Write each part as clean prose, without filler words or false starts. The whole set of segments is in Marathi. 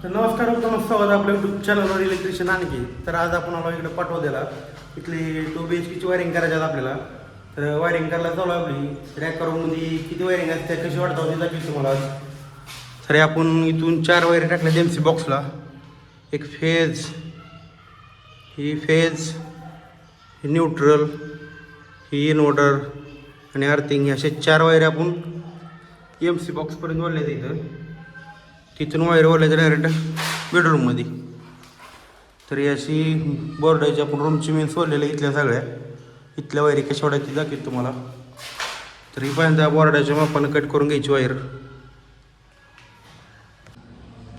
तर नमस्कार मित्रांनो, स्वागत आहे आपल्या यूट्यूब चॅनलवर इलेक्ट्रिशियन आणखी. तर आज आपण आलो इकडे पाटोद्याला. इथली 2 BHKची वायरिंग करायची आहे आपल्याला. तर वायरिंग करायला चालू आहे आपली. रॅकरमध्ये किती वायरिंग असते कशी वाढता होती दाखवली तुम्हाला आज. तर आपण इथून 4 वायरी टाकल्या MC बॉक्सला. एक फेज, ही फेज, ही न्यूट्रल, ही इन्व्हर्टर आणि अर्थिंग. असे 4 वायरी आपण MC बॉक्सपर्यंत ओढल्या इथं. तिथून वायर ओढल्याचं डायरेक्ट बेडरूममध्ये. तर ही अशी बोर्डाची आपण रूमची मेन सोडलेल्या इथल्या सगळ्या इथल्या वायरी कशा ओढायची दाखवत तुम्हाला. तर ही पहिल्यांदा बोर्डाच्या मापानं कट करून घ्यायची वायर.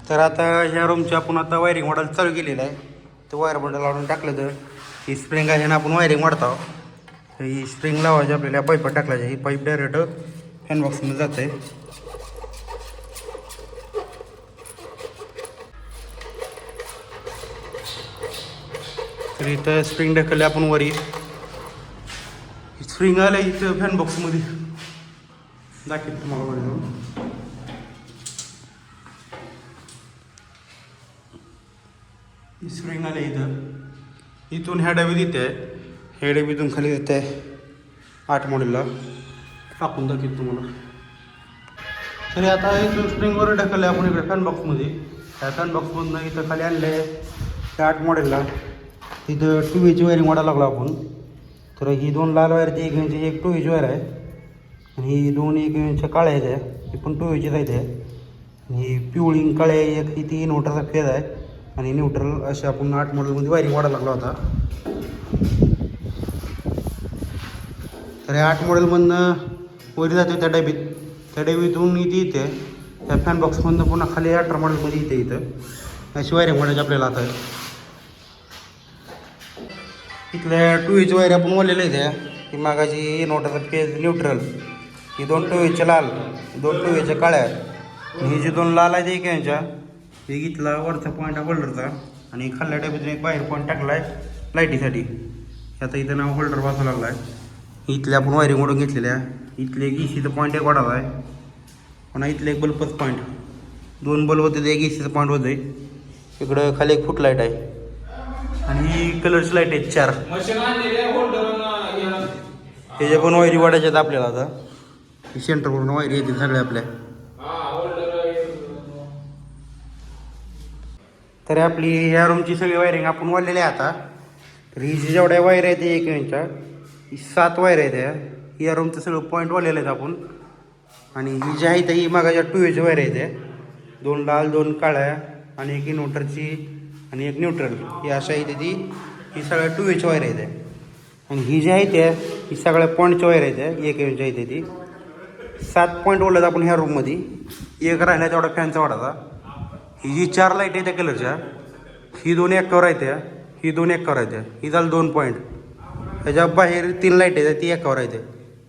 तर आता ह्या रूमची आपण आता वायरिंग मॉडेल चालू केलेलं आहे. तर वायर मॉडेल लावून टाकलं तर ही स्प्रिंग आहे ना, आपण वायरिंग वाढतो. ही स्प्रिंग लावायची आपल्याला, पाईप टाकलायची. ही पाईप डायरेक्ट फॅन बॉक्समध्ये जात आहे. तर इथं स्प्रिंग ढकलले आपण वरी. स्प्रिंग आलं इथं फॅन बॉक्समध्ये दाखवत तुम्हाला वर. स्प्रिंग आले इथून ह्या डबी देते आहे. ह्या डबीतून खाली देते आहे 8 मॉडेलला टाकून दाखवत तुम्हाला. तरी आता इथून स्प्रिंगवर ढकलले आपण इकडे फॅन बॉक्समध्ये. त्या फॅन बॉक्समधून इथं खाली आणलं आहे त्या 8 मॉडेलला. इथं 2H वायरिंग वाढायला लागलो आपण. तर ही 2 लाल वायरची 1 इंच एक 2H वायर आहे. आणि ही 2 1 इंचच्या काळ्या आहेत, ही पण 2Hच आहेत. ही पिवळी काळ्या एक ही 3 इन्व्हर्टरचा फेज आहे. आणि न्यूट्रल असे आपण 8 मॉडेलमध्ये वायरिंग वाढायला लागला होता. तर या 8 मॉडेलमधनं वरी जाते त्या डबीत. त्या डबीतून इथे येते त्या फॅन बॉक्समधनं पुन्हा खाली 18 मॉडेलमध्ये येते. इथं अशी वायरिंग वाढायची आपल्याला आता. इथल्या 2H वायर आपण ओढलेल्या आहेत. ही मागाची इन्व्हर्टरचा फेज न्यूट्रल, ही 2 2H लाल, 2 2H काळ्या. ही जी 2 लाल आहेत 1 इंचच्या, ही इथला वरचा पॉईंट आहे होल्डरचा. आणि खाल्ल्या डब्यातून एक बाहेर पॉईंट टाकला आहे लाईटीसाठी. आता इथं नाव होल्डर बसायला लागला आहे. इथले आपण वायरिंग ओढून घेतलेल्या. इथले एक ECचा पॉईंट एक वाढावा आहे. पुन्हा इथले एक बल्बच पॉईंट, 2 बल्ब होते, एक ECचा पॉईंट होते. इकडं खाली एक फुट लाईट आहे. आणि ही कलरची लाईट आहेत 4. त्याच्या पण वायरी वाढायच्या आहेत आपल्याला आता. ही सेंटरवरून वायरी येतील सगळ्या आपल्या. तर आपली ह्या रूमची सगळी वायरिंग आपण वाढलेली आहे आता. तर ही जी जेवढ्या वायर आहेत 1 इंचच्या, ही 7 वायर आहेत. या रूमचं सगळं पॉईंट वाढलेलं आहेत आपण. आणि ही जी आहे ही मागाच्या 2H वायर आहेत. 2 लाल, 2 काळ्या आणि एक इन्व्हर्टरची आणि एक न्यूट्रल. ही अशा इथे ही सगळ्या 2H वायर आहेत. आणि ही जी आहे ही सगळ्या पॉईंटच्या वायर आहेत 1 इंचच्या इथे. ती 7 पॉईंट ओढल्यात आपण ह्या रूममध्ये. एक राहिला तेवढा फॅनचा वाढाचा. ही जी 4 लाईट आहे त्या कलरच्या, ही 2 एकावर आहेत, ही 2 एकावर आहेत. ही झालं 2 पॉईंट. ह्याच्या बाहेर 3 लाईट आहेत, ती एकावर आहेत.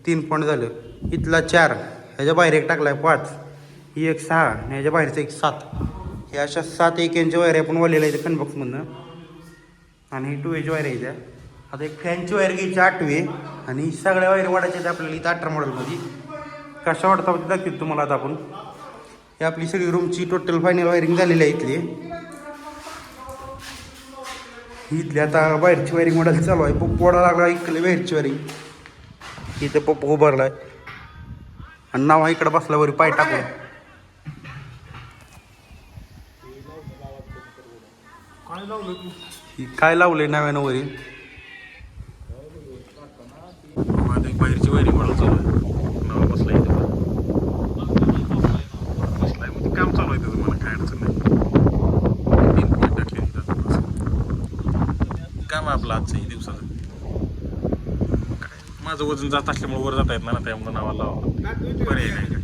3 पॉईंट झालं. इथला 4, ह्याच्या बाहेर एक टाकला आहे 5, ही एक 6 आणि ह्याच्या बाहेरचं एक 7. हे अशा 7 1 इंच वायर आपण वाढलेल्या आहेत फॅन बॉक्समधनं. आणि ही 2H वायर आहे. आता एक फॅनची वायर घ्यायची 8वी. आणि सगळ्या वायर वाढायच्या आहेत आपल्याला इथं 18 मॉडेलमध्ये. कशा वाढता होती दाखवतो तुम्हाला आता आपण. ही आपली सगळी रूमची टोटल फायनल वायरिंग झालेली आहे इथली. इथली आता बाहेरची वायरिंग वाढायला चालू आहे. पप्प वाढायला लागला इकडे बाहेरची वायरिंग. इथं पप्प उभारला आहे आणि नाव इकडं बसला वरी पाय टाकून. काय लावलंय नव्यानं वरी. बाहेरची वायरिंग वाढायला चालू आहे. नाव बसला इथं बसलाय म्हणजे काम चालू आहे त्याचं. मला काय अडचण नाही. 3 पॉईंट टाकले काम आपलं आजचं दिवसाचं. काय माझं वजन जात असल्यामुळे वर जाता येत ना, त्यामुळे नावाला लावा पर्याय नाही काय.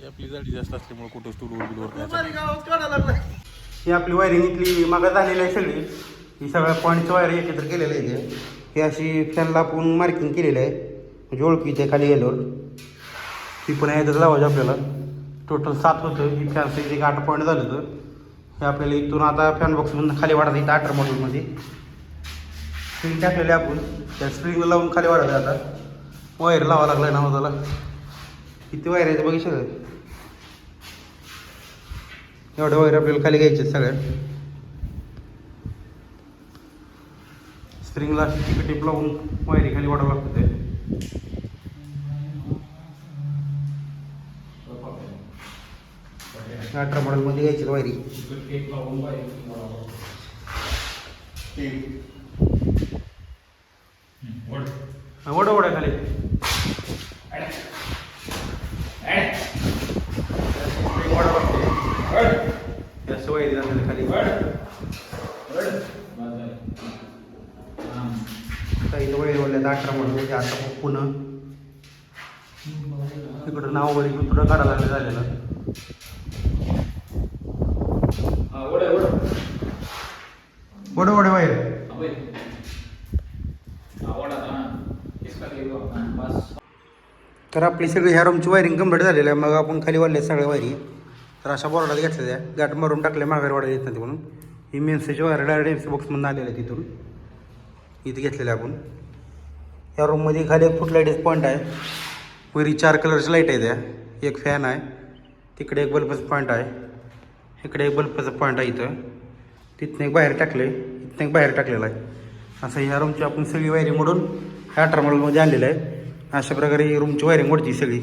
आपली जाडी जास्त असल्यामुळे कुठं स्टूलवर ही आपली वायरिंग इथली मागं झालेली आहे सगळी. ही सगळ्या पॉईंटची वायर एकत्र केलेलं आहे. ही अशी फॅनला आपण मार्किंग केलेलं आहे म्हणजे ओळखीचं आहे खाली गेल्यावर. ती पण यायचं लावायची आपल्याला. टोटल 7 होतं. ही फॅनचं एक 8 पॉईंट झालं होतं. हे आपल्याला इथून आता फॅन बॉक्समधून खाली वाढायचं. इथं 18 मॉडेलमध्ये स्प्रिंग टाकलेली आपण. त्या स्प्रिंगला लावून खाली वाढायचं. आता वायर लावा लागला ना त्याला. किती वायर आहे ते बघू शकत. एवढ्या वायर आपल्याला खाली घ्यायचे सगळ्या. स्प्रिंगला टिप लावून वायरी खाली वाढावं लागतं ते. 18 मॉडेलमध्ये घ्यायची वायरी. वड वड खाली जास्त वायरी जाते खाली. काही वैर वळल्यात 18 मॉडेल. आता पुन्हा तिकडं नाव वगैरे थोडं काढायला झालेलं. वड वड वायर. तर आपली सगळी ह्या रूमची वायरिंग कंप्लीट झालेली आहे. मग आपण खाली वाढले सगळ्या वायरी. तर अशा बोर्डात घेतल्या त्या गाठ मारून टाकल्या माघारी वाढायला येत नाही म्हणून. ही मेन्सेची वायर डायरेक्ट एमसी बॉक्समधून आलेलं आहे. तिथून इथे घेतलेलं आपण. या रूममध्ये खाली एक फुटलाईट पॉईंट आहे. वरी 4 कलरची लाईट आहे त्या. एक फॅन आहे. तिकडे एक बल्बाचं पॉईंट आहे. इकडे एक बल्बाचं पॉईंट आहे. इथं तिथनं एक बाहेर टाकले. इथनं एक बाहेर टाकलेलं आहे. असं ह्या रूमची आपण सगळी वायरिंग मोडून 18 मॉडेलमध्ये आणलेलं आहे. अशा प्रकारे ही रूमची वायरिंग मोडती सगळी.